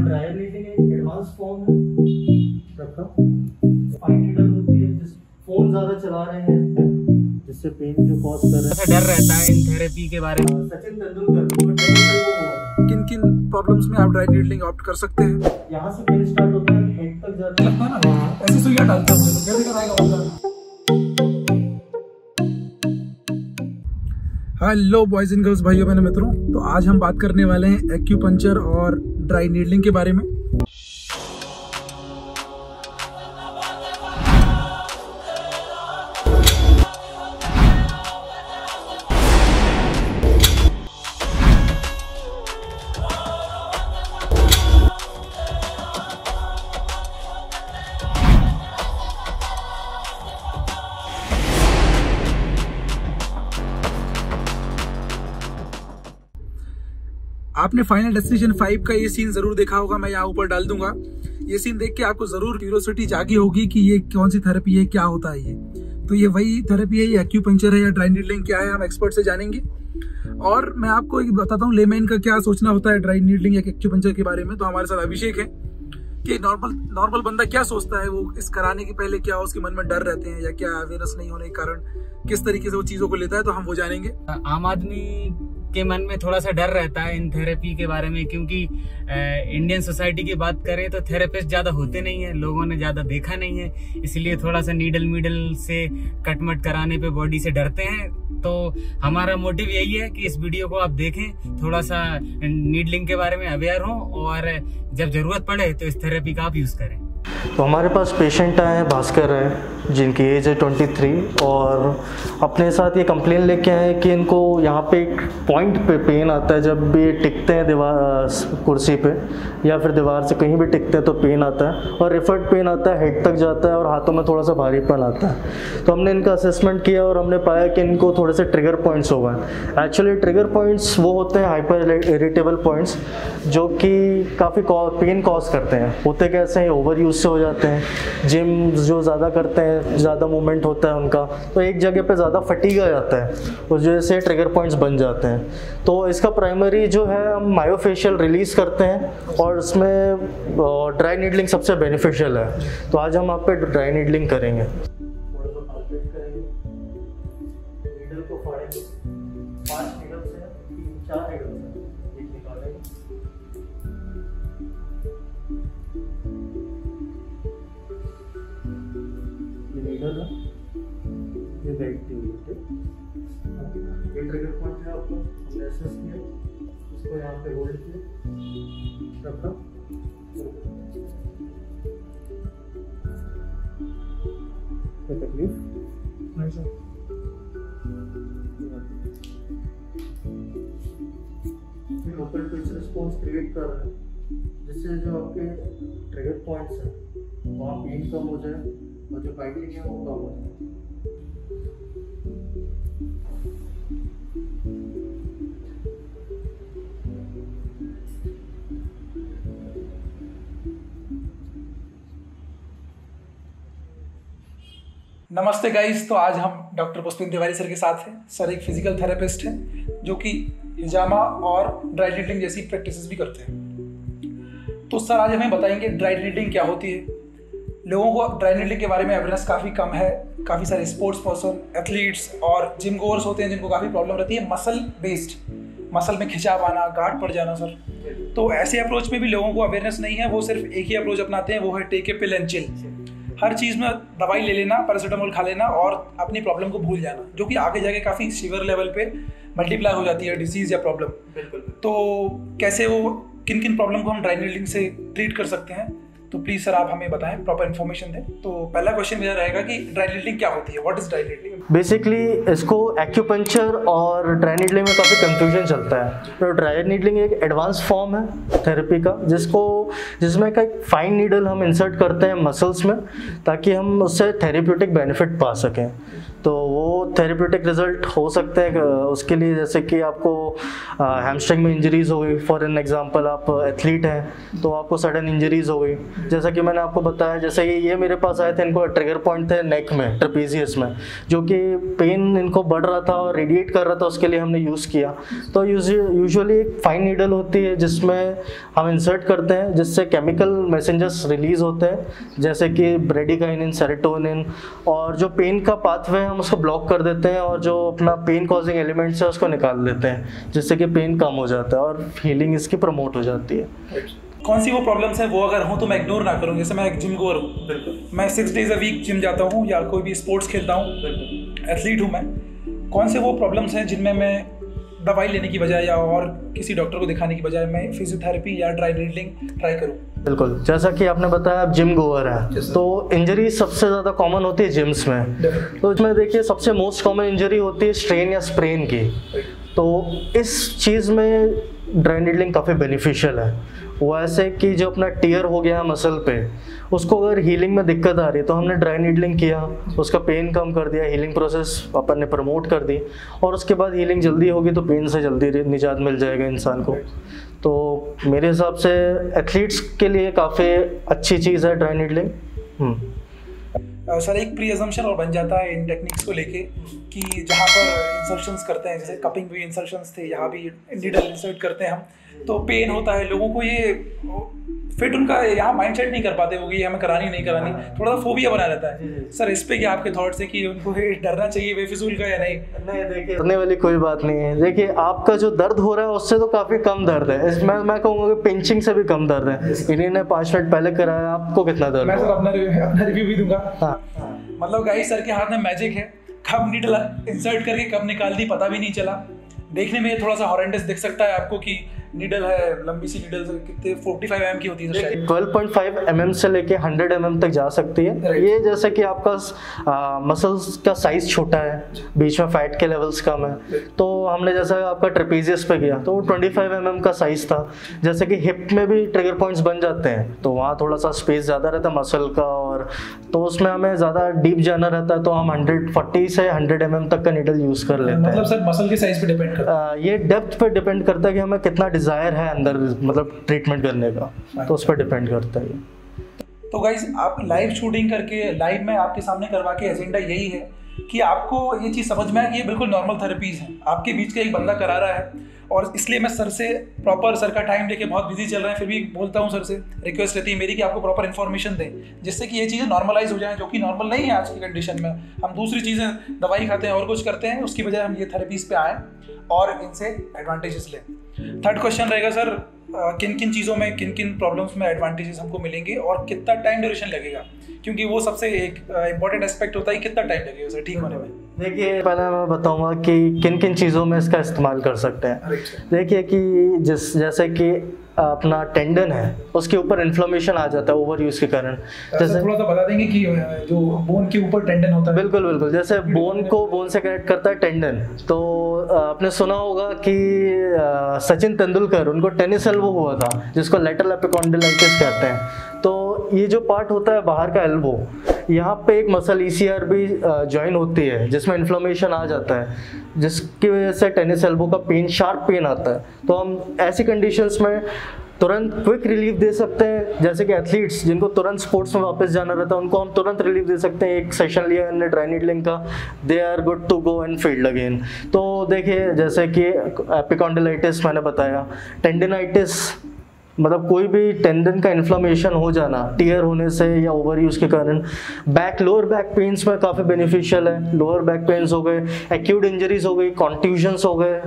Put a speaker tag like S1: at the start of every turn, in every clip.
S1: Dry needling एक advance form है रखा। फाइन नीडल होती है जिस फोन ज्यादा चला रहे हैं जिससे पेन जो कॉज कर रहा है।
S2: डर रहता है इन थेरेपी के बारे में।
S1: सचिन तेंदुलकर
S3: किन किन प्रॉब्लम्स में आप ड्राई नीडलिंग ऑप्ट कर सकते हैं?
S1: यहाँ से पेन स्टार्ट होता है, हेड तक जाता है ना,
S3: ऐसी सुइयां डालते हैं तो कैसे कराएगा? हेलो बॉयज एंड गर्ल्स, भाइयों बहनों मित्रों, तो आज हम बात करने वाले हैं एक्यूपंक्चर और ड्राई नीडलिंग के बारे में। आपने फाइनल डेस्टिनेशन 5 का ये सीन जरूर देखा होगा, मैं यहाँ ऊपर डाल दूंगा। ये सीन देख के आपको जरूर क्यूरियोसिटी जागी होगी कि ये कौन सी थेरेपी है, क्या होता है ये। तो ये वही थेरेपी है, ये एक्यूपंक्चर है या ड्राई नीडलिंग क्या है, हम एक्सपर्ट से जानेंगे। और मैं आपको एक बताता हूँ लेमैन का क्या सोचना होता है ड्राई नीडलिंग या एक्यूपंक्चर के बारे में। तो हमारे साथ अभिषेक है कि नॉर्मल बंदा क्या सोचता है, वो इस कराने के पहले क्या उसके मन में डर रहते हैं या क्या अवेयरनेस नहीं होने के कारण किस तरीके से वो चीजों को लेता है, तो हम वो जानेंगे।
S2: आम आदमी के मन में थोड़ा सा डर रहता है इन थेरेपी के बारे में, क्योंकि इंडियन सोसाइटी की बात करें तो थेरेपिस्ट ज्यादा होते नहीं है, लोगों ने ज्यादा देखा नहीं है, इसलिए थोड़ा सा नीडल से कटमट कराने पे बॉडी से डरते हैं। तो हमारा मोटिव यही है कि इस वीडियो को आप देखें, थोड़ा सा नीडलिंग के बारे में अवेयर हो और जब जरूरत पड़े तो इस थेरेपी का आप यूज करें।
S1: तो हमारे पास पेशेंट आए हैं, भास्कर है, जिनकी एज है 23 और अपने साथ ये कंप्लेन लेके आए कि इनको यहाँ पे एक पॉइंट पे पेन आता है जब भी टिकते हैं दीवार कुर्सी पे या फिर दीवार से कहीं भी टिकते हैं तो पेन आता है और रिफर्ड पेन आता है, हेड तक जाता है और हाथों में थोड़ा सा भारीपन आता है। तो हमने इनका असेसमेंट किया और हमने पाया कि इनको थोड़े से ट्रिगर पॉइंट्स हो गए। एक्चुअली ट्रिगर पॉइंट्स वो होते हैं हाइपर इरिटेबल पॉइंट्स जो कि काफ़ी पेन कॉज करते हैं। होते कैसे हैं, ओवर यूज से हो जाते हैं, जिम जो ज़्यादा करते हैं, ज़्यादा मूवमेंट होता है उनका, तो एक जगह पे ज़्यादा फटीग आ जाता है, उस वजह से ट्रिगर पॉइंट्स बन जाते हैं। तो इसका प्राइमरी जो है हम मायोफेशियल रिलीज करते हैं और उसमें ड्राई नीडलिंग सबसे बेनिफिशियल है। तो आज हम आप पे ड्राई नीडलिंग करेंगे। नीडल को फाड़ेंगे 5 नीडल से 4 नीडल से एक निकालेंगे। नीडल है, ये बैठती हुई है, ये ट्रिगर पॉइंट है आपको, हमने एसेस किया, इसको यहाँ पे होल्ड किया, रखा, कोई तकलीफ नहीं sir. Local Twitch response create कर रहा है जिससे जो आपके ट्रिगर पॉइंट्स हैं वहाँ पेन कम हो जाए और जो बाइटिंग है वो कम हो जाए।
S3: नमस्ते गाइस, तो आज हम डॉक्टर पुष्पित तिवारी सर के साथ हैं। सर एक फिजिकल थेरेपिस्ट हैं जो कि हिजामा और ड्राई नीडलिंग जैसी प्रैक्टिसेस भी करते हैं। तो सर आज हमें बताएंगे ड्राई नीडलिंग क्या होती है। लोगों को ड्राई नीडलिंग के बारे में अवेयरनेस काफ़ी कम है। काफ़ी सारे स्पोर्ट्स पर्सन, एथलीट्स और जिम गोअर्स होते हैं जिनको काफ़ी प्रॉब्लम रहती है मसल बेस्ड, मसल में खिंचाव आना, गांठ पड़ जाना सर। तो ऐसे अप्रोच में भी लोगों को अवेयरनेस नहीं है, वो सिर्फ एक ही अप्रोच अपनाते हैं, वो है take a pill and chill. हर चीज़ में दवाई ले लेना, पैरासीटामोल खा लेना और अपनी प्रॉब्लम को भूल जाना, जो कि आगे जाके काफ़ी सीवियर लेवल पे मल्टीप्लाई हो जाती है डिजीज़ या प्रॉब्लम।
S1: बिल्कुल।
S3: तो कैसे वो किन किन प्रॉब्लम को हम ड्राई नीडलिंग से ट्रीट कर सकते हैं, तो प्लीज़ सर आप हमें बताएं, प्रॉपर इन्फॉर्मेशन दें। तो पहला क्वेश्चन मेरा रहेगा कि ड्राई नीडलिंग क्या होती है, what is dry needling?
S1: Basically इसको एक्यूपंक्चर और ड्राई नीडलिंग में काफ़ी कंफ्यूजन चलता है। तो ड्राई नीडलिंग एक एडवांस फॉर्म है थेरेपी का जिसमें का एक फाइन नीडल हम इंसर्ट करते हैं मसल्स में ताकि हम उससे थेरेप्यूटिक बेनिफिट पा सकें। तो वो थेरेप्यूटिक रिजल्ट हो सकते हैं उसके लिए, जैसे कि आपको हैमस्ट्रिंग में इंजरीज हो गई, फॉर एन एग्जांपल आप एथलीट हैं तो आपको सडन इंजरीज हो गई, जैसा कि मैंने आपको बताया, जैसे ये मेरे पास आए थे, इनको ट्रिगर पॉइंट थे नेक में, ट्रेपेजियस में, जो कि पेन इनको बढ़ रहा था और रेडिएट कर रहा था, उसके लिए हमने यूज़ किया। तो यूजुअली एक फाइन नीडल होती है जिसमें हम इंसर्ट करते हैं, जिससे केमिकल मैसेंजर्स रिलीज होते हैं, जैसे कि ब्रेडिकाइनिन, सेरोटोनिन, और जो पेन का पाथवे है हम उसको ब्लॉक कर देते हैं और जो अपना पेन कॉजिंग एलिमेंट्स है उसको निकाल देते हैं, जिससे कि पेन कम हो जाता है और हीलिंग इसकी प्रमोट हो जाती है।
S3: कौन सी वो प्रॉब्लम्स है वो अगर हो तो मैं इग्नोर ना करूँ, जैसे मैं एक जिम गोअर हूँ, मैं 6 days a week जिम जाता हूँ या कोई भी स्पोर्ट्स खेलता हूँ, एथलीट हूँ मैं, कौन से वो प्रॉब्लम्स हैं जिनमें मैं दवाई लेने की बजाय या और किसी डॉक्टर को दिखाने की बजाय मैं फिजियोथेरेपी या ड्राई नीडलिंग ट्राई करूँ?
S1: बिल्कुल, जैसा कि आपने बताया आप जिम गोअर है, तो इंजरी सबसे ज़्यादा कॉमन होती है जिम्स में। तो इसमें देखिए सबसे मोस्ट कॉमन इंजरी होती है स्ट्रेन या स्प्रेन की। तो इस चीज़ में ड्राई नीडलिंग काफ़ी बेनिफिशियल है। वो ऐसे कि जो अपना टीयर हो गया मसल पे, उसको अगर हीलिंग में दिक्कत आ रही है तो हमने ड्राई नीडलिंग किया, उसका पेन कम कर दिया, हीलिंग प्रोसेस अपन ने प्रमोट कर दी, और उसके बाद हीलिंग जल्दी होगी तो पेन से जल्दी निजात मिल जाएगा इंसान को। तो मेरे हिसाब से एथलीट्स के लिए काफ़ी अच्छी चीज़ है ड्राई नीडलिंग।
S3: सर, एक प्री अजम्पशन और बन जाता है इन टेक्निक्स को लेके कि जहाँ पर इंसर्शंस करते हैं, जैसे कपिंग भी इंसर्शंस थे, यहाँ भी नीडल इंसर्ट करते हैं हम, तो पेन होता है लोगों को, ये फिट उनका यहाँ माइंडसेट नहीं कर पाते वो कि हमें करानी नहीं करानी, थोड़ा सा फोबिया बना रहता है। सर, इस पे क्या आपके थॉट्स है कि उनको डरना चाहिए बेफिजूल का या नहीं?
S1: नहीं, देखिए डरने वाली कोई बात नहीं है। देखिए आपका जो दर्द हो रहा है उससे तो काफ़ी कम दर्द है, इसमें मैं कहूँगा कि पिंचिंग से भी कम दर्द है। इन्हीं ने 5 मिनट पहले कराया, आपको कितना दर्द?
S3: मैं सर अपना रिव्यू भी दूंगा। मतलब गाइस, सर के हाथ में मैजिक है, कब नीडल इंसर्ट करके कब निकाल दी पता भी नहीं चला। देखने में थोड़ा सा हॉरेंडस दिख सकता है आपको कि नीडल है, लंबी सी नीडल, कितने 45 mm की होती है सर?
S1: 12.5 mm से लेके 100 mm तक जा सकती है। ये जैसे कि आपका मसल्स का साइज छोटा है, बीच में फैट के लेवल्स कम है, तो हमने जैसा आपका ट्रेपेजियस पे किया तो वो 25 mm का साइज था। जैसे कि हिप में भी ट्रिगर पॉइंट्स बन जाते हैं, तो वहाँ थोड़ा सा स्पेस ज़्यादा रहता है मसल का, और तो उसमें हमें ज़्यादा डीप जाना रहता है, तो हम 140 से 100 mm तक का नीडल यूज़ कर लेते हैं।
S3: मतलब सर मसल के साइज पे डिपेंड करता है?
S1: ये डेप्थ पे डिपेंड करता है कि हमें कितना डिज़ायर है अंदर, मतलब ट्रीटमेंट करने का, तो उस पर डिपेंड करता है।
S3: तो गाइज, आप लाइव शूटिंग करके लाइव में आपके सामने करवा के एजेंडा यही है कि आपको ये चीज़ समझ में आए कि ये बिल्कुल नॉर्मल थेरेपीज़ हैं, आपके बीच का एक बंदा करा रहा है, और इसलिए मैं सर से प्रॉपर, सर का टाइम लेके बहुत बिजी चल रहे हैं, फिर भी बोलता हूँ सर से, रिक्वेस्ट रहती है मेरी कि आपको प्रॉपर इन्फॉर्मेशन दें, जिससे कि ये चीज़ें नॉर्मलाइज हो जाएं, जो कि नॉर्मल नहीं है आज की कंडीशन में। हम दूसरी चीज़ें, दवाई खाते हैं और कुछ करते हैं, उसकी बजाय हम ये थेरेपीज़ पे आएँ और इनसे एडवांटेजेस लें। थर्ड क्वेश्चन रहेगा सर, किन किन चीज़ों में, किन किन प्रॉब्लम्स में एडवांटेजेस हमको मिलेंगे और कितना टाइम ड्यूरेशन लगेगा, क्योंकि वो सबसे एक इंपॉर्टेंट एस्पेक्ट होता है, कितना टाइम लगेगा सर ठीक होने में?
S1: देखिए, पहले मैं बताऊंगा कि किन किन चीज़ों में इसका इस्तेमाल कर सकते हैं। देखिए कि जैसे कि अपना टेंडन है, उसके ऊपर इन्फ्लेमेशन आ जाता है ओवर यूज के कारण।
S3: जैसे थोड़ा सा बता देंगे कि जो बोन के ऊपर टेंडन होता है?
S1: बिल्कुल बिल्कुल, जैसे बोन को बोन से कनेक्ट करता है टेंडन, तो आपने सुना होगा कि सचिन तेंदुलकर, उनको टेनिस एल्बो हुआ था, जिसको लेटरल एपिकॉन्डिलाइटिस कहते हैं। तो ये जो पार्ट होता है बाहर का एल्बो, यहाँ पे एक मसल ECR भी ज्वाइन होती है, जिसमें इन्फ्लेमेशन आ जाता है, जिसकी वजह से टेनिस एल्बो का पेन, शार्प पेन आता है। तो हम ऐसी कंडीशंस में तुरंत क्विक रिलीफ दे सकते हैं, जैसे कि एथलीट्स जिनको तुरंत स्पोर्ट्स में वापस जाना रहता है, उनको हम तुरंत रिलीफ दे सकते हैं। एक सेशन लिया हमने ड्राई नीडलिंग का, they are good to go and field again. तो देखिए, जैसे कि एपिकॉन्डिलाइटिस मैंने बताया, टेंडिनाइटिस, मतलब कोई भी टेंडन का इन्फ्लेमेशन हो जाना टीयर होने से या ओवर यूज के कारण, लोअर बैक पेन्स में काफ़ी बेनिफिशियल है। लोअर बैक पेन्स हो गए, एक्यूट इंजरीज हो गई, कॉन्ट्यूजन्स हो गए,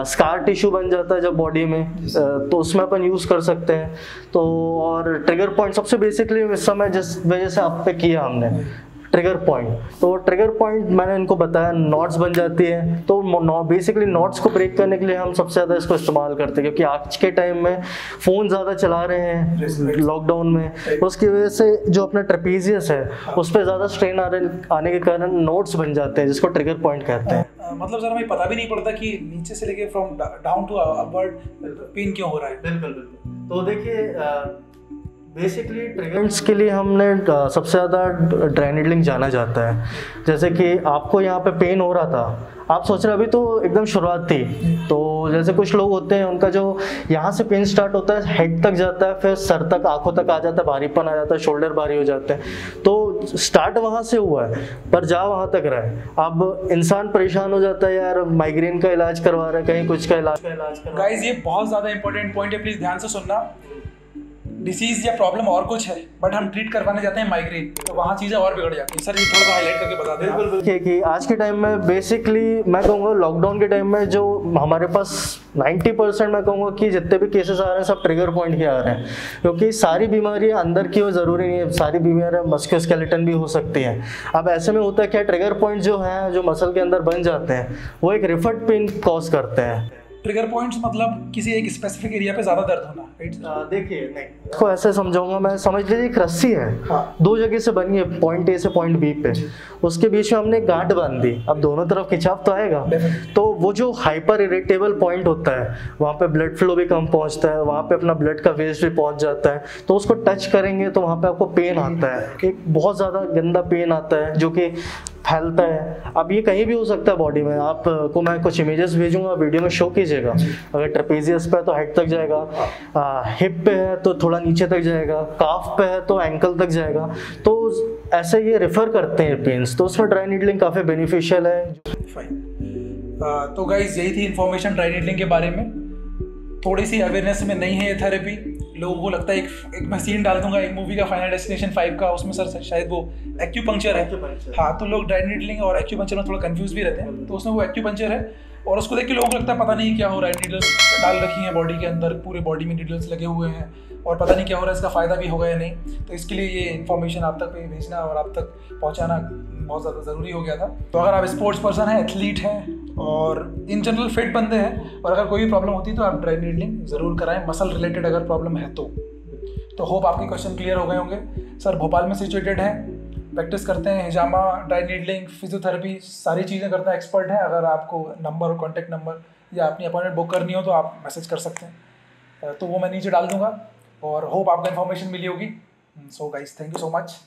S1: स्कार टिश्यू बन जाता है जब बॉडी में, तो उसमें अपन यूज़ कर सकते हैं। तो और ट्रिगर पॉइंट सबसे बेसिकली इस समय जिस वजह से आप पे किया हमने, ट्रिगर पॉइंट, तो ट्रिगर पॉइंट मैंने इनको बताया, नॉट्स बन जाती है। तो बेसिकली नॉट्स को ब्रेक करने के लिए हम सबसे ज़्यादा इसको इस्तेमाल करते हैं, क्योंकि आज के टाइम में फ़ोन ज़्यादा चला रहे हैं लॉकडाउन में, उसकी वजह से जो अपना ट्रेपेजियस है उस पर ज़्यादा स्ट्रेन आने के कारण नॉट्स बन जाते हैं, जिसको ट्रिगर पॉइंट कहते हैं।
S3: मतलब सर, हमें पता भी नहीं पड़ता कि नीचे से लेके from down to upward pain क्यों हो रहा है।
S1: बिल्कुल बिल्कुल। तो देखिए, बेसिकली ट्रिगर्स के लिए हमने सबसे ज़्यादा ड्राई नीडलिंग जाना जाता है। जैसे कि आपको यहाँ पे पेन हो रहा था, आप सोच रहे अभी तो एकदम शुरुआत थी, तो जैसे कुछ लोग होते हैं उनका जो यहाँ से पेन स्टार्ट होता है हेड तक जाता है, फिर सर तक आंखों तक आ जाता है, भारीपन आ जाता है, शोल्डर भारी हो जाते हैं। तो स्टार्ट वहाँ से हुआ है पर जा वहाँ तक रहा है। अब इंसान परेशान हो जाता है, यार माइग्रेन का इलाज करवा रहा है, कहीं कुछ का इलाज
S3: गाइस ये बहुत ज़्यादा इंपॉर्टेंट पॉइंट है, प्लीज़ ध्यान से सुनना। डिसीज या प्रॉब्लम और कुछ है बट हम ट्रीट करवाने जाते हैं माइग्रेन, तो वहाँ चीज़ें और बिगड़ जाती हैं। सर ये थोड़ा सा हाईलाइट करके बता दें।
S1: बिल्कुल कि आज के टाइम में बेसिकली मैं कहूँगा लॉकडाउन के टाइम में जो हमारे पास 90% मैं कहूँगा कि जितने भी केसेस आ रहे हैं सब ट्रिगर पॉइंट के आ रहे हैं, क्योंकि सारी बीमारियाँ अंदर की हो ज़रूरी नहीं है, सारी बीमारियाँ मस्कुलोस्केलेटन भी हो सकती हैं। अब ऐसे में होता है क्या, ट्रिगर पॉइंट जो हैं जो मसल के अंदर बन जाते हैं वो एक रिफर्ड पेन कॉज करते हैं।
S3: ट्रिगर पॉइंट्स मतलब किसी एक स्पेसिफिक एरिया पे ज़्यादा दर्द होना, राइट?
S1: देखिए नहीं, इसको ऐसे समझाऊंगा मैं, समझ लीजिए एक रस्सी है, हाँ। दो जगह से बनी है, पॉइंट ए से पॉइंट बी पे, उसके बीच में हमने गांठ बांध दी। अब दोनों तरफ खिंचाव तो आएगा, तो वो जो हाइपर इरिटेबल पॉइंट होता है वहाँ पे ब्लड फ्लो भी कम पहुँचता है, वहाँ पे अपना ब्लड का वेस्ट भी पहुँच जाता है, तो उसको टच करेंगे तो वहाँ पे आपको पेन आता है, एक बहुत ज़्यादा गंदा पेन आता है जो कि फैलता है। अब ये कहीं भी हो सकता है बॉडी में, आपको मैं कुछ इमेजेस भेजूंगा, वीडियो में शो कीजिएगा। अगर ट्रेपेजियस पे है तो हेड तक जाएगा, हिप पे है तो थोड़ा नीचे तक जाएगा, काफ पे है तो एंकल तक जाएगा, तो ऐसे ये रेफर करते हैं पेन्स, तो उसमें ड्राई नीडलिंग काफ़ी बेनिफिशियल है।
S3: तो गाइज यही थी इन्फॉर्मेशन ड्राई नीडलिंग के बारे में। थोड़ी सी अवेयरनेस में नहीं है ये थेरेपी, लोगों को लगता है एक मैं सीन डाल दूंगा एक मूवी का फाइनल डेस्टिनेशन 5 का, उसमें सर शायद वो एक्यूपंक्चर है। हाँ, तो लोग ड्राई नीडलिंग और एक्यूपंक्चर में थोड़ा कंफ्यूज भी रहते हैं, तो उसमें वो एक्यूपंक्चर है और उसको देख के लोगों को लगता है पता नहीं क्या हो रहा है, नीडल्स डाल रखी हैं बॉडी के अंदर, पूरे बॉडी में नीडल्स लगे हुए हैं और पता नहीं क्या हो रहा है, इसका फ़ायदा भी होगा या नहीं। तो इसके लिए ये इन्फॉर्मेशन आप तक भेजना और आप तक पहुँचाना बहुत ज़्यादा ज़रूरी हो गया था। तो अगर आप स्पोर्ट्स पर्सन हैं, एथलीट हैं और इन जनरल फिट बंदे हैं और अगर कोई भी प्रॉब्लम होती है तो आप ड्राई नीडलिंग ज़रूर कराएं, मसल रिलेटेड अगर प्रॉब्लम है तो होप आपके क्वेश्चन क्लियर हो गए होंगे। सर भोपाल में सिचुएटेड हैं, प्रैक्टिस करते हैं हिजामा, ड्राई नीडलिंग, फिजियोथेरेपी, सारी चीज़ें करते हैं, एक्सपर्ट हैं। अगर आपको नंबर और कॉन्टैक्ट नंबर या अपनी अपॉइंटमेंट बुक करनी हो तो आप मैसेज कर सकते हैं, तो वो मैं नीचे डाल दूँगा और होप आपको इन्फॉर्मेशन मिली होगी। So guys, thank you so much.